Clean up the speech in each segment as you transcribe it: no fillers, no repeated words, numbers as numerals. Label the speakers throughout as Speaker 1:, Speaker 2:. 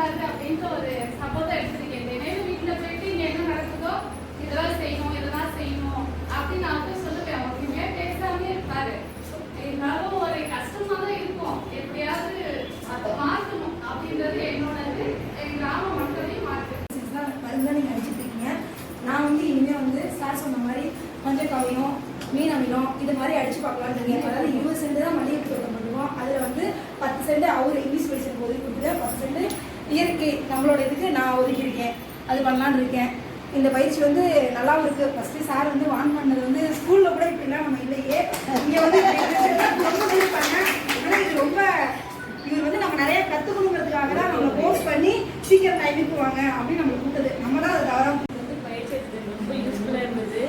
Speaker 1: கூடாது அப்படின்ற ஒரு சப்போர்ட்டை எடுத்திருக்கேன். தினையும் வீட்டுல போயிட்டு இங்க என்ன நடக்குதோ இதெல்லாம் செய்யணும் இதெல்லாம் செய்யணும் அப்படின்னு நான் வந்து சொல்லுவேன். ஒன்றுமே பேசாமே இருப்பாரு. இருந்தாலும் ஒரு கஷ்டமா தான் இருக்கும். எப்படியாவது அதை மாற்றணும் அப்படின்றது என்னோடது. என் கிராம மக்களையும் மாற்று
Speaker 2: மருந்து நீங்க அடிச்சுட்டு இருக்கீங்க. நான் வந்து இனிமே வந்து சார் சொன்ன மாதிரி மஞ்சள் காவியம் மீன் அமிலம் இது மாதிரி அடிச்சு பார்க்கலான்னு இருக்கேன். அதாவது 20 சென்ட் தான் மல்லிகை தோட்டம் பண்ணுவோம். அதுல வந்து 10 சென்ட் அவர் இங்கிலீஷ் மெடிசன் ஒதுக்கி கொடுத்துட்டு 10 சென்ட் இயற்கை நம்மளோட இதுக்கு நான் ஒதுக்கியிருக்கேன். அது பண்ணலான்னு இருக்கேன். இந்த பயிற்சி வந்து நல்லாவும் இருக்கு. ஃபர்ஸ்ட் சார் வந்து வான் பண்ணது வந்து ஸ்கூல்ல கூட இப்படிலாம் நம்ம இல்லையே, இங்க வந்து ரொம்ப பண்ணேன். ஆனால் இது ரொம்ப இவர் வந்து நம்ம நிறைய கத்துக்கணுங்கிறதுக்காக தான் நம்ம கோர்ஸ் பண்ணி சீக்கிரம் டைமுக்கு வாங்க அப்படின்னு நம்ம கூட்டது. நம்ம தான் அதை தவறாக
Speaker 3: வந்து பயிற்சி எடுத்தது ரொம்ப யூஸ்ஃபுல்லாக இருந்தது.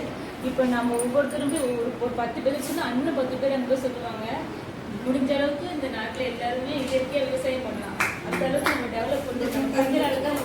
Speaker 3: இப்போ நம்ம ஒவ்வொருத்தரும் ஒரு 10 பேர் வச்சுன்னா இன்னும் 10 பேர் அங்கே சொல்லுவாங்க. முடிஞ்ச அளவுக்கு இந்த நாட்டில் எல்லாருமே இயற்கையாக விவசாயம் பண்ணலாம். அந்த அளவுக்கு நம்ம டெவலப் பண்ணுறோம்.